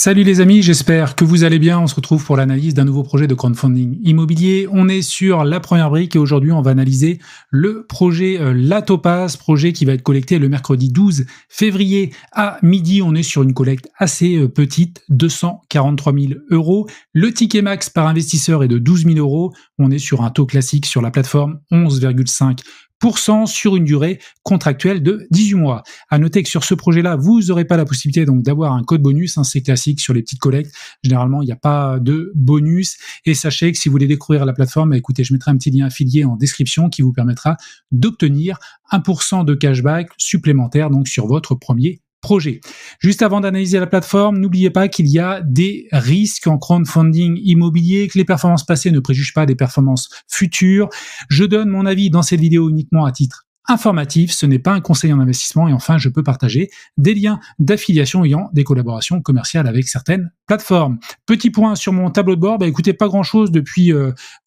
Salut les amis, j'espère que vous allez bien. On se retrouve pour l'analyse d'un nouveau projet de crowdfunding immobilier. On est sur la première brique et aujourd'hui on va analyser le projet La Topaz, projet qui va être collecté le mercredi 12 février à midi. On est sur une collecte assez petite, 243 000 euros. Le ticket max par investisseur est de 12 000 euros. On est sur un taux classique sur la plateforme 11,5% sur une durée contractuelle de 18 mois. À noter que sur ce projet-là, vous n'aurez pas la possibilité donc d'avoir un code bonus, c'est classique sur les petites collectes. Généralement, il n'y a pas de bonus. Et sachez que si vous voulez découvrir la plateforme, écoutez, je mettrai un petit lien affilié en description qui vous permettra d'obtenir 1% de cashback supplémentaire donc sur votre premier projet. Juste avant d'analyser la plateforme, n'oubliez pas qu'il y a des risques en crowdfunding immobilier, que les performances passées ne préjugent pas des performances futures. Je donne mon avis dans cette vidéo uniquement à titre informatif, ce n'est pas un conseil en investissement et enfin je peux partager des liens d'affiliation ayant des collaborations commerciales avec certaines plateformes. Petit point sur mon tableau de bord, écoutez, pas grand chose depuis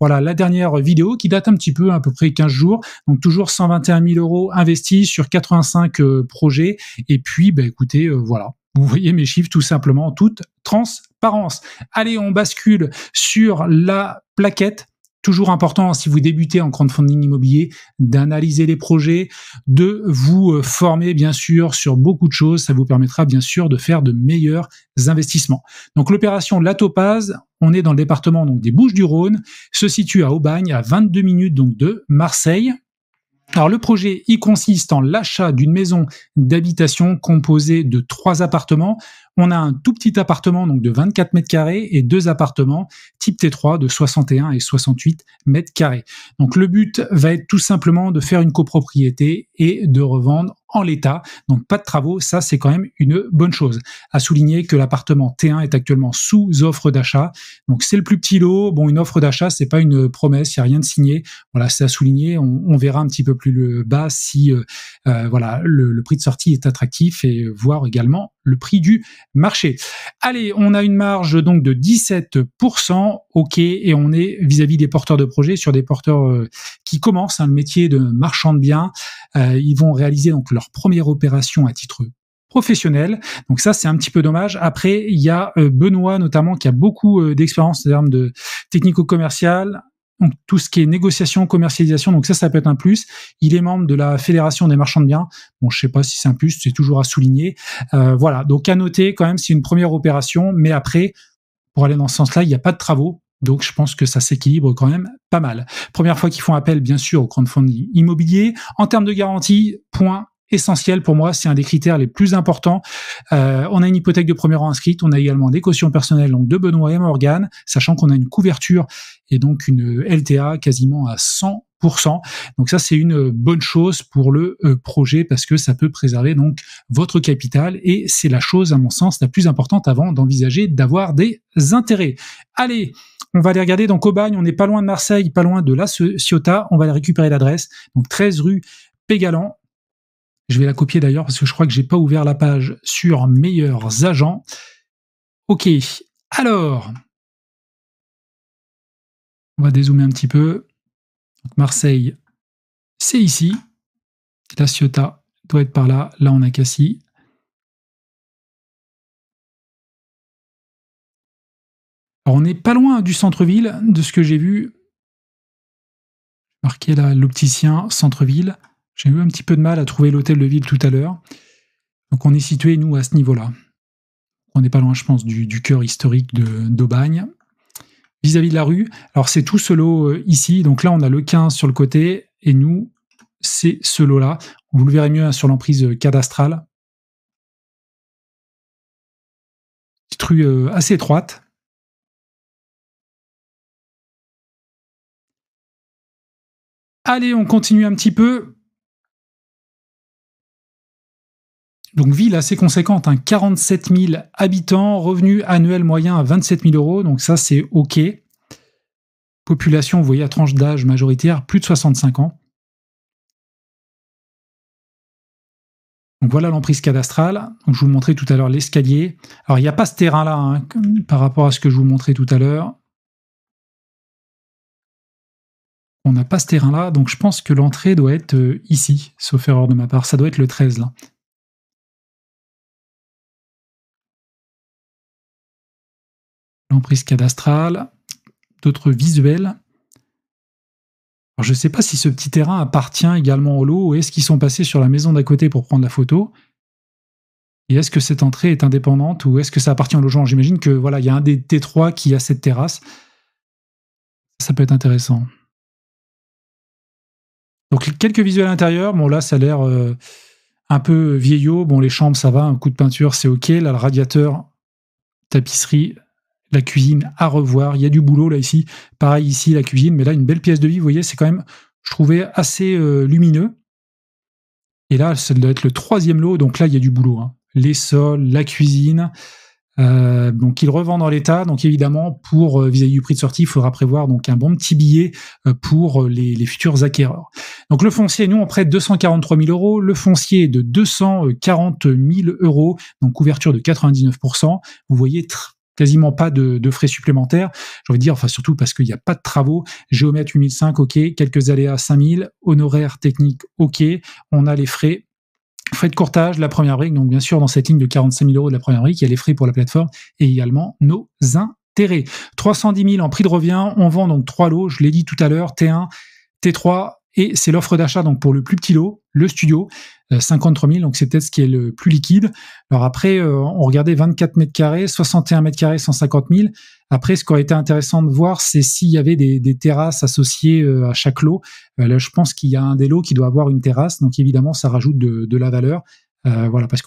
la dernière vidéo qui date un petit peu, à peu près 15 jours, donc toujours 121 000 euros investis sur 85 projets et puis écoutez, voilà. Vous voyez mes chiffres tout simplement en toute transparence. Allez, on bascule sur la plaquette. Toujours important, si vous débutez en crowdfunding immobilier, d'analyser les projets, de vous former bien sûr sur beaucoup de choses. Ça vous permettra bien sûr de faire de meilleurs investissements. Donc l'opération La Topaz, on est dans le département donc des Bouches-du-Rhône, se situe à Aubagne, à 22 minutes donc de Marseille. Alors le projet, il consiste en l'achat d'une maison d'habitation composée de 3 appartements. On a un tout petit appartement donc de 24 mètres carrés et 2 appartements type T3 de 61 et 68 mètres carrés. Donc le but va être tout simplement de faire une copropriété et de revendre en l'état. Donc pas de travaux, ça c'est quand même une bonne chose. À souligner que l'appartement T1 est actuellement sous offre d'achat. Donc c'est le plus petit lot. Bon, une offre d'achat, c'est pas une promesse, il n'y a rien de signé. Voilà, c'est à souligner. On verra un petit peu plus le bas si le prix de sortie est attractif et voir également le prix du marché. Allez, on a une marge donc de 17%, ok, et on est vis-à-vis des porteurs de projets sur des porteurs qui commencent le métier de marchand de biens. Ils vont réaliser donc leur première opération à titre professionnel. Donc ça, c'est un petit peu dommage. Après, il y a Benoît notamment qui a beaucoup d'expérience en termes de technico-commercial. Donc tout ce qui est négociation, commercialisation, donc ça peut être un plus. Il est membre de la Fédération des marchands de biens. Bon, je sais pas si c'est un plus, c'est toujours à souligner. Voilà, donc à noter quand même, c'est une première opération, mais après, pour aller dans ce sens-là, il n'y a pas de travaux. Donc, je pense que ça s'équilibre quand même pas mal. Première fois qu'ils font appel, bien sûr, au crowdfunding immobilier. En termes de garantie, point essentiel pour moi, c'est un des critères les plus importants. On a une hypothèque de premier rang inscrite, on a également des cautions personnelles donc de Benoît et Morgane, sachant qu'on a une couverture et donc une LTA quasiment à 100%. Donc ça, c'est une bonne chose pour le projet parce que ça peut préserver donc votre capital et c'est la chose, à mon sens, la plus importante avant d'envisager d'avoir des intérêts. Allez, on va aller regarder donc Aubagne, on n'est pas loin de Marseille, pas loin de La Ciotat, on va aller récupérer l'adresse, donc 13 rue Pégalan. Je vais la copier d'ailleurs parce que je crois que j'ai pas ouvert la page sur meilleurs agents. Ok, alors, on va dézoomer un petit peu. Donc Marseille, c'est ici. La Ciotat doit être par là. Là, on a Cassis. Alors, on n'est pas loin du centre-ville, de ce que j'ai vu. Marqué là, l'opticien, centre-ville. J'ai eu un petit peu de mal à trouver l'hôtel de ville tout à l'heure. Donc, on est situé, nous, à ce niveau-là. On n'est pas loin, je pense, du cœur historique d'Aubagne. Vis-à-vis de la rue, alors c'est tout ce lot ici. Donc là, on a le 15 sur le côté. Et nous, c'est ce lot-là. Vous le verrez mieux sur l'emprise cadastrale. Petite rue assez étroite. Allez, on continue un petit peu. Donc ville assez conséquente, 47 000 habitants, revenu annuel moyen à 27 000 euros, donc ça c'est ok. Population, vous voyez, à tranche d'âge majoritaire, plus de 65 ans. Donc voilà l'emprise cadastrale. Donc je vous montrais tout à l'heure l'escalier. Alors il n'y a pas ce terrain-là par rapport à ce que je vous montrais tout à l'heure. On n'a pas ce terrain-là, donc je pense que l'entrée doit être ici, sauf erreur de ma part. Ça doit être le 13 là. l'emprise cadastrale, d'autres visuels. Alors, je ne sais pas si ce petit terrain appartient également au lot ou est-ce qu'ils sont passés sur la maison d'à côté pour prendre la photo. Et est-ce que cette entrée est indépendante ou est-ce que ça appartient au logement? J'imagine que voilà, il y a un des T3 qui a cette terrasse. Ça peut être intéressant. Donc quelques visuels à l'intérieur. Bon là, ça a l'air un peu vieillot. Bon, les chambres, ça va. Un coup de peinture, c'est ok. Là, le radiateur, tapisserie, la cuisine à revoir. Il y a du boulot là ici. Pareil ici, la cuisine. Mais là, une belle pièce de vie. Vous voyez, c'est quand même, je trouvais, assez lumineux. Et là, ça doit être le 3e lot. Donc là, il y a du boulot, hein. Les sols, la cuisine. Donc ils revendent en l'état. Donc évidemment, pour vis-à-vis du prix de sortie, il faudra prévoir donc un bon petit billet pour les futurs acquéreurs. Donc le foncier, nous on prête 243 000 €. Le foncier est de 240 000 €, donc couverture de 99%. Vous voyez quasiment pas de frais supplémentaires. J'ai envie de dire, enfin surtout parce qu'il n'y a pas de travaux. Géomètre 8005, ok. Quelques aléas 5000. Honoraires techniques, ok. On a les frais. Frais de courtage, la première brique, donc bien sûr dans cette ligne de 45 000 € de la première brique, il y a les frais pour la plateforme et également nos intérêts. 310 000 en prix de revient, on vend donc 3 lots, je l'ai dit tout à l'heure, T1, T3 et c'est l'offre d'achat donc pour le plus petit lot, le studio, 53 000, donc c'est peut-être ce qui est le plus liquide. Alors après, on regardait 24 mètres carrés, 61 mètres carrés, 150 000. Après, ce qui aurait été intéressant de voir, c'est s'il y avait des terrasses associées à chaque lot. Là, je pense qu'il y a un des lots qui doit avoir une terrasse, donc évidemment, ça rajoute de la valeur. Voilà, parce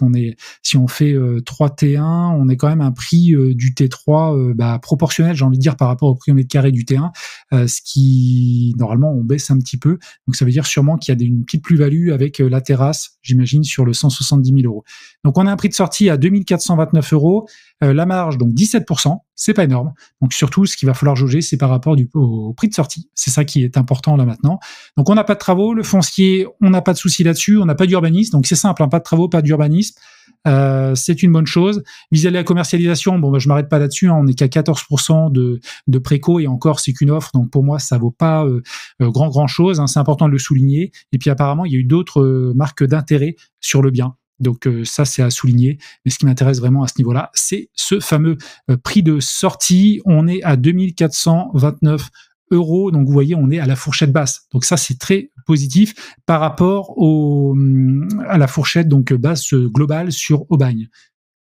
si on fait 3 T1, on est quand même un prix du T3 proportionnel, j'ai envie de dire, par rapport au prix au mètre carré du T1, ce qui, normalement, on baisse un petit peu. Donc, ça veut dire sûrement qu'il y a une petite plus-value avec la terrasse, j'imagine, sur le 170 000 €. Donc, on a un prix de sortie à 2 429 €. La marge, donc 17%, c'est pas énorme. Donc surtout, ce qu'il va falloir jauger, c'est par rapport au prix de sortie. C'est ça qui est important là maintenant. Donc on n'a pas de travaux, le foncier, on n'a pas de souci là-dessus, on n'a pas d'urbanisme, donc c'est simple, hein, pas de travaux, pas d'urbanisme. C'est une bonne chose. Vis-à-vis de la commercialisation, bon, je m'arrête pas là-dessus, hein, on n'est qu'à 14% de préco et encore c'est qu'une offre, donc pour moi ça vaut pas grand chose, hein, c'est important de le souligner. Et puis apparemment il y a eu d'autres marques d'intérêt sur le bien. Donc ça, c'est à souligner. Mais ce qui m'intéresse vraiment à ce niveau-là, c'est ce fameux prix de sortie. On est à 2 429 €. Donc vous voyez, on est à la fourchette basse. Donc ça, c'est très positif par rapport à la fourchette donc basse globale sur Aubagne.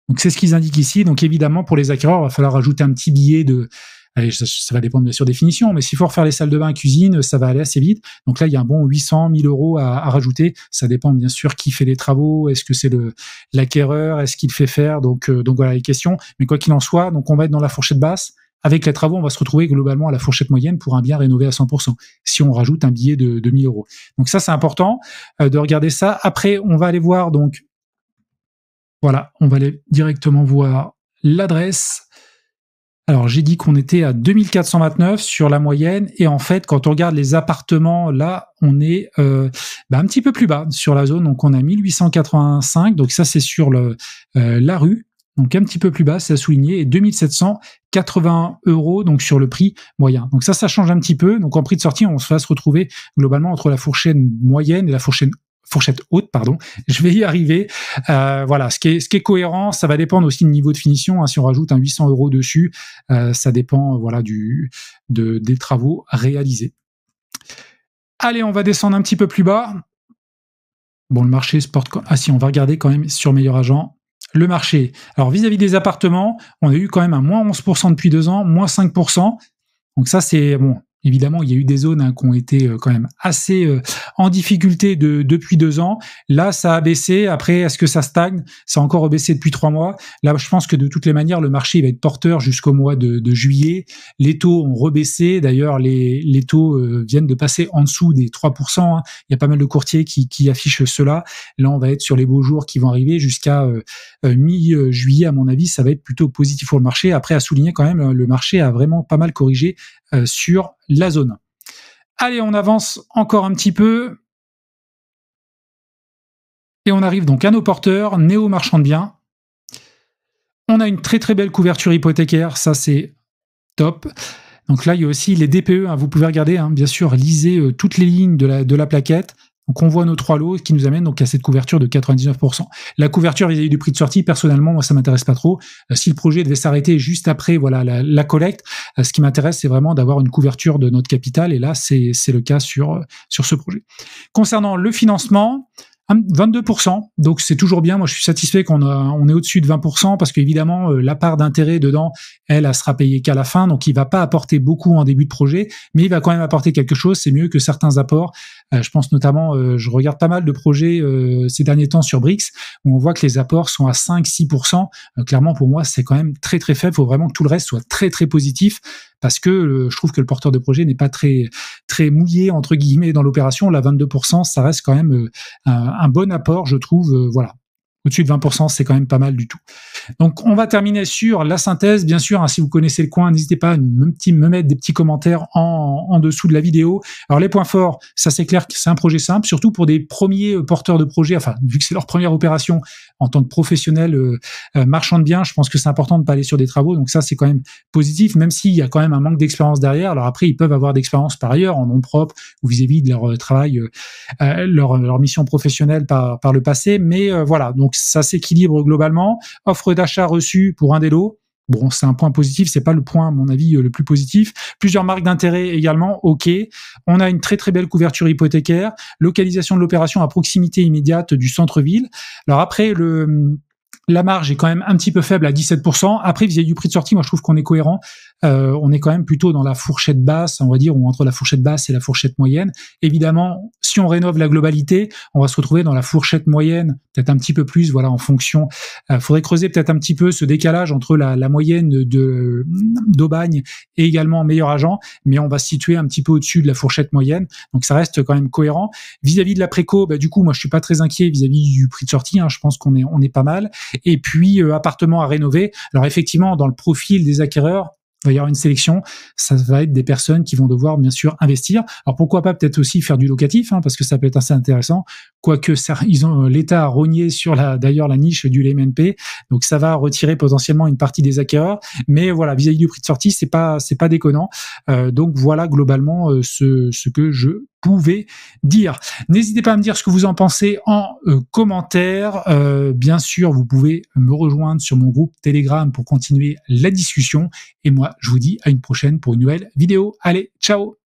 Donc c'est ce qu'ils indiquent ici. Donc évidemment, pour les acquéreurs, il va falloir ajouter un petit billet de... Allez, ça va dépendre bien sûr des finitions, mais s'il faut refaire les salles de bain et cuisine, ça va aller assez vite. Donc là, il y a un bon 800 000 € à rajouter. Ça dépend bien sûr qui fait les travaux. Est-ce que c'est l'acquéreur? Est-ce qu'il fait faire? Donc voilà les questions. Mais quoi qu'il en soit, donc on va être dans la fourchette basse. Avec les travaux, on va se retrouver globalement à la fourchette moyenne pour un bien rénové à 100%, si on rajoute un billet de 1 000 €. Donc ça, c'est important de regarder ça. Après, on va aller voir donc... Voilà, on va aller directement voir l'adresse. Alors, j'ai dit qu'on était à 2 429 sur la moyenne, et en fait, quand on regarde les appartements, là, on est un petit peu plus bas sur la zone, donc on a 1885, donc ça, c'est sur la rue, donc un petit peu plus bas, c'est à souligner, et 2 780 €, donc sur le prix moyen. Donc ça change un petit peu, donc en prix de sortie, on va se retrouver globalement entre la fourchette moyenne et la fourchette haute, pardon. Je vais y arriver. Voilà, ce qui est cohérent, ça va dépendre aussi du niveau de finition, hein. Si on rajoute un 800 € dessus, ça dépend voilà des travaux réalisés. Allez, on va descendre un petit peu plus bas. Bon, le marché se porte... Ah si, on va regarder quand même sur Meilleur Agent. Le marché. Alors, vis-à-vis des appartements, on a eu quand même un moins 11% depuis 2 ans, moins 5%. Donc ça, c'est bon. Évidemment, il y a eu des zones qui ont été quand même assez en difficulté depuis 2 ans. Là, ça a baissé. Après, est-ce que ça stagne? Ça a encore rebaissé depuis 3 mois. Là, je pense que de toutes les manières, le marché va être porteur jusqu'au mois de juillet. Les taux ont rebaissé. D'ailleurs, les taux viennent de passer en dessous des 3%. Hein. Il y a pas mal de courtiers qui affichent cela. Là, on va être sur les beaux jours qui vont arriver jusqu'à mi-juillet. À mon avis, ça va être plutôt positif pour le marché. Après, à souligner quand même, le marché a vraiment pas mal corrigé sur la zone. Allez, on avance encore un petit peu. Et on arrive donc à nos porteurs, Néo Marchand de Biens. On a une très très belle couverture hypothécaire, ça c'est top. Donc là, il y a aussi les DPE, hein, vous pouvez regarder, hein, bien sûr, lisez toutes les lignes de la plaquette. Donc on voit nos 3 lots qui nous amènent donc à cette couverture de 99%. La couverture vis-à-vis du prix de sortie, personnellement, moi ça m'intéresse pas trop. Si le projet devait s'arrêter juste après voilà la collecte, ce qui m'intéresse c'est vraiment d'avoir une couverture de notre capital et là c'est le cas sur ce projet. Concernant le financement, 22%, donc c'est toujours bien. Moi, je suis satisfait on est au-dessus de 20% parce qu'évidemment, la part d'intérêt dedans, elle sera payée qu'à la fin, donc il va pas apporter beaucoup en début de projet, mais il va quand même apporter quelque chose. C'est mieux que certains apports. Je pense notamment, je regarde pas mal de projets ces derniers temps sur Brix où on voit que les apports sont à 5-6%. Clairement, pour moi, c'est quand même très très faible. Il faut vraiment que tout le reste soit très très positif parce que je trouve que le porteur de projet n'est pas très très mouillé entre guillemets dans l'opération. Là, 22%, ça reste quand même un bon apport, je trouve. Voilà. Au-dessus de 20%, c'est quand même pas mal du tout. Donc, on va terminer sur la synthèse. Bien sûr, si vous connaissez le coin, n'hésitez pas à me mettre des petits commentaires en dessous de la vidéo. Alors, les points forts, ça c'est clair que c'est un projet simple, surtout pour des premiers porteurs de projet, enfin, vu que c'est leur première opération en tant que professionnel marchand de biens, je pense que c'est important de ne pas aller sur des travaux. Donc ça, c'est quand même positif, même s'il y a quand même un manque d'expérience derrière. Alors après, ils peuvent avoir d'expérience par ailleurs, en nom propre ou vis-à-vis de leur travail, leur mission professionnelle par le passé. Mais voilà, donc ça s'équilibre globalement. Offre d'achat reçue pour un des lots. Bon, c'est un point positif, c'est pas le point, à mon avis, le plus positif. Plusieurs marques d'intérêt également, ok. On a une très très belle couverture hypothécaire. Localisation de l'opération à proximité immédiate du centre-ville. Alors après, la marge est quand même un petit peu faible à 17%. Après, vis-à-vis du prix de sortie, moi je trouve qu'on est cohérent. On est quand même plutôt dans la fourchette basse, on va dire, ou entre la fourchette basse et la fourchette moyenne. Évidemment, si on rénove la globalité, on va se retrouver dans la fourchette moyenne, peut-être un petit peu plus, voilà, en fonction. Faudrait creuser peut-être un petit peu ce décalage entre la moyenne d'Aubagne et également meilleur agent, mais on va se situer un petit peu au-dessus de la fourchette moyenne. Donc ça reste quand même cohérent. Vis-à-vis de la préco, du coup, moi je suis pas très inquiet vis-à-vis du prix de sortie. Je pense qu'on est pas mal. Et puis appartement à rénover. Alors effectivement, dans le profil des acquéreurs, il va y avoir une sélection, ça va être des personnes qui vont devoir bien sûr investir. Alors pourquoi pas peut-être aussi faire du locatif, parce que ça peut être assez intéressant. Quoique l'État a rogné sur d'ailleurs la niche du LMNP, donc ça va retirer potentiellement une partie des acquéreurs. Mais voilà, vis-à-vis du prix de sortie, c'est pas déconnant. Donc voilà globalement ce que je pouvais dire. N'hésitez pas à me dire ce que vous en pensez en commentaire. Bien sûr, vous pouvez me rejoindre sur mon groupe Telegram pour continuer la discussion. Et moi, je vous dis à une prochaine pour une nouvelle vidéo. Allez, ciao!